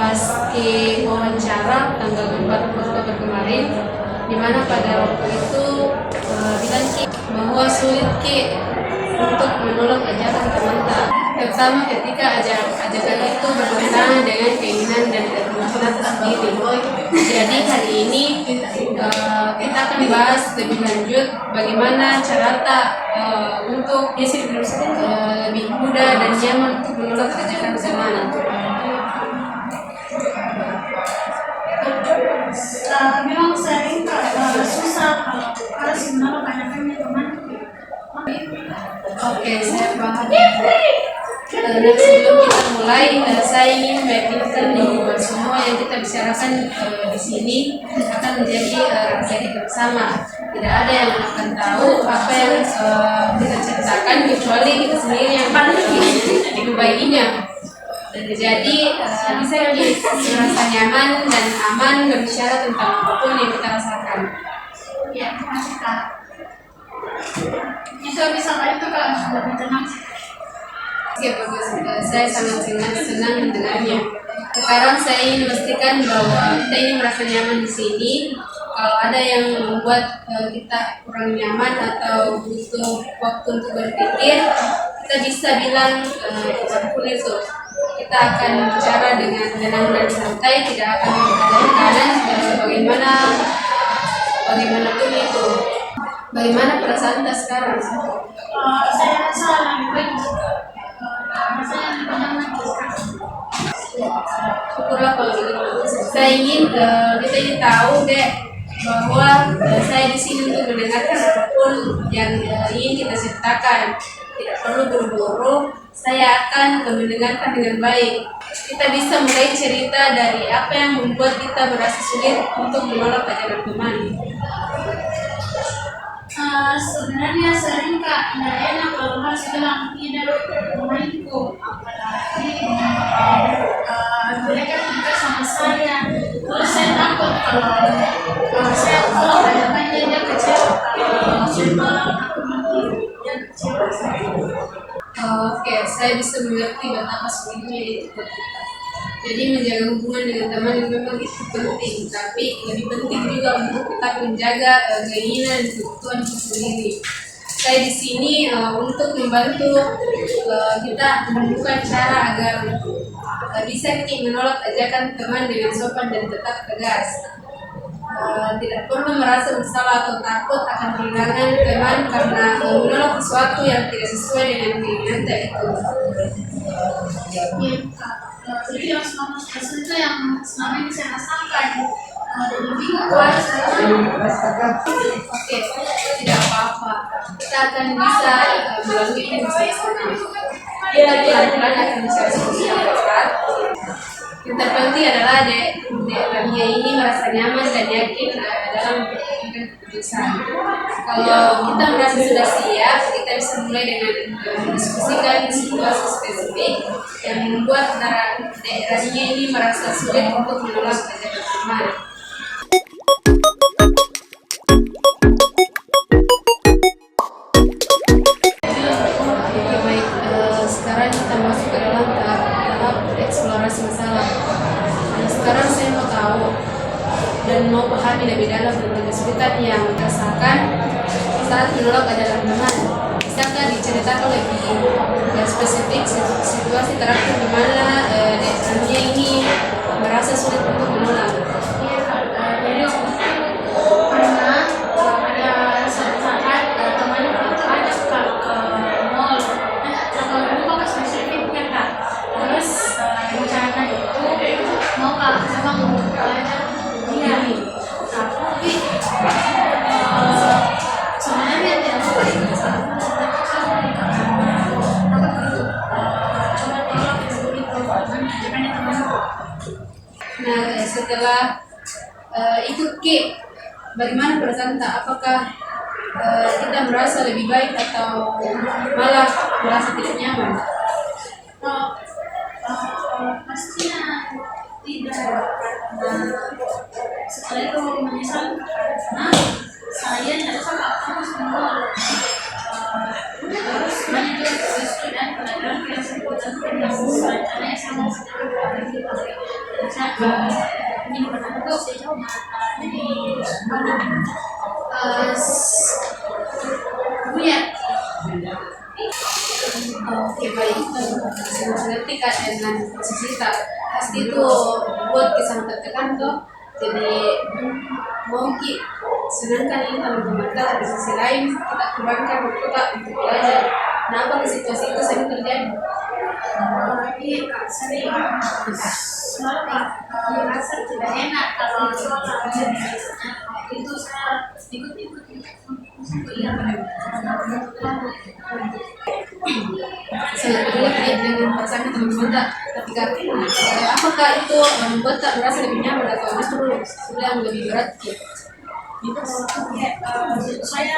pas ke wawancara tanggal 4 Oktober kemarin, di mana pada waktu itu bilang Ki bahwa sulit Ki untuk menolak ajakan teman tak, terutama ketika ajakan itu bertentangan dengan keinginan dan kebutuhan sendiri. Jadi hari ini kita akan bahas lebih lanjut bagaimana cara untuk lebih mudah dan nyaman untuk menolak ajakan teman. Memang sering susah kalau harus menolak ajakannya teman. Oke, saya paham. Dan sebelum kita mulai, saya ingin meyakinkan bahwa semua yang kita bicarakan di sini akan menjadi rahasia bersama. Tidak ada yang akan tahu apa yang kita ceritakan kecuali kita sendiri yang membaginya. Jadi bisa merasa nyaman dan aman berbicara tentang apapun yang kita rasakan. Ya, terima kasih Kak. Itu bisa itu Kak lebih tenang. Oke, bagus. Saya sangat senang mendengarnya. Sekarang saya ingin memastikan bahwa kita ini merasa nyaman di sini. Kalau ada yang membuat kita kurang nyaman atau butuh waktu untuk berpikir, kita bisa bilang apapun itu. Kita akan bicara dengan tenang dan santai, tidak akan ada tekanan bagaimanapun itu. Bagaimana perasaan Anda sekarang? Saya rasa lebih baik. Saya lebih nyaman sekarang. Syukurlah kalau begitu. Saya ingin kita ini tahu deh bahwa saya di sini untuk mendengarkan apapun yang ingin kita ceritakan. Tidak perlu buru-buru. Saya akan mendengarkan dengan baik. Kita bisa mulai cerita dari apa yang membuat kita merasa sulit untuk menolak ajakan teman. Sebenarnya sering Kak, tidak enak kalau harus bilang tidak temanku, apalagi mereka juga sama saya. Terus saya takut kalau saya tolong ajakannya dia kecewa, kalau saya tolong aku nanti dia kecewa. Oke, saya bisa mengerti betapa sulitnya itu buat kita. Jadi menjaga hubungan dengan teman memang itu penting, tapi lebih penting juga untuk kita menjaga keinginan dan kebutuhan kita sendiri. Saya di sini untuk membantu kita menemukan cara agar bisa kita menolak ajakan teman dengan sopan dan tetap tegas. Tidak perlu merasa bersalah atau takut akan kehilangan teman karena menolak sesuatu yang tidak sesuai dengan keinginan itu. Jadi yang selama itu yang selama ini saya rasakan lebih kuat sekarang. Oke, tidak apa-apa. Kita akan bisa melalui ini bersama-sama. Kita pelan-pelan akan bisa seperti apa. Yang terpenting adalah dia ini merasa nyaman dan yakin dalam mengambil keputusan. Kalau kita merasa sudah siap, kita bisa mulai dengan mendiskusikan situasi spesifik yang membuat daerahnya ini merasa sulit untuk menolak ajakan teman. Baik, sekarang kita masuk ke dalam tahap eksplorasi masalah. Sekarang saya mau tahu dan mau pahami lebih dalam tentang kesulitan yang dirasakan saat menolak ajakan teman. Bisakah diceritakan lebih spesifik situasi terakhir di mana daerahnya ini merasa sulit untuk menolak? Jadi waktu itu pernah ada suatu saat teman itu ajak ke mall. Kalau dulu kok spesifiknya Kak. Terus rencana itu mau Kak memang ajak dia nih. Tapi sebenarnya tidak mau itu Nah, setelah ikut Ki, bagaimana perasaan tak? Apakah kita merasa lebih baik atau malah merasa tidak nyaman? pastinya tidak. Setelah itu menyesal karena saya tidak sama kamu semua. Terus banyak juga sesuatu dan pelajaran yang saya buat yang rencananya sama sekali. bisa ini berlaku sejauh ini punya. Oke baik, mengerti kak dengan posisi kita pasti itu buat kisah tertekan tuh, jadi mau sedangkan ini teman-teman kita di sisi lain kita kembangkan waktu kita untuk belajar. Nah apa situasi itu sering terjadi? Ini sering selalu merasa tidak enak kalau itu saya ikut-ikut Sangat relate dengan pasangan teman-teman tak, ketika apakah itu membuat tak merasa lebih nyaman atau justru yang lebih berat? saya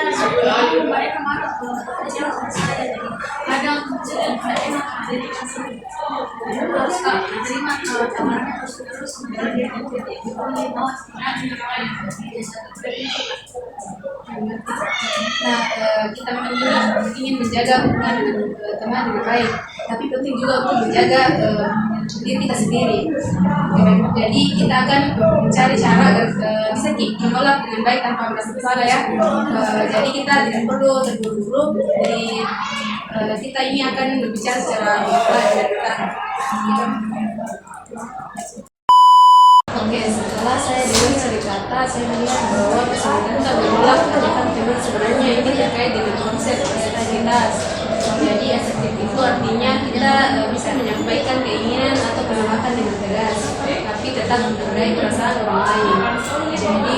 mereka marah kalau kerja sama saya, jadi kadang tidak enak, jadi harus terima tawarannya terus kemudian mau Nah, kita memang juga ingin menjaga hubungan dengan teman dengan baik, tapi penting juga untuk menjaga diri kita sendiri. Jadi kita akan mencari cara agar bisa menolak dengan baik tanpa merasa bersalah ya. Jadi kita tidak perlu terburu-buru. Jadi kita ini akan berbicara secara baik dengan kita. Oke, setelah saya dengar cerita, saya melihat bahwa kesulitan tak menolak ajakan teman sebenarnya ini terkait dengan konsep asertivitas. Jadi asertif itu artinya kita bisa menyampaikan keinginan atau penolakan dengan tegas, tapi tetap menghargai perasaan orang lain. Jadi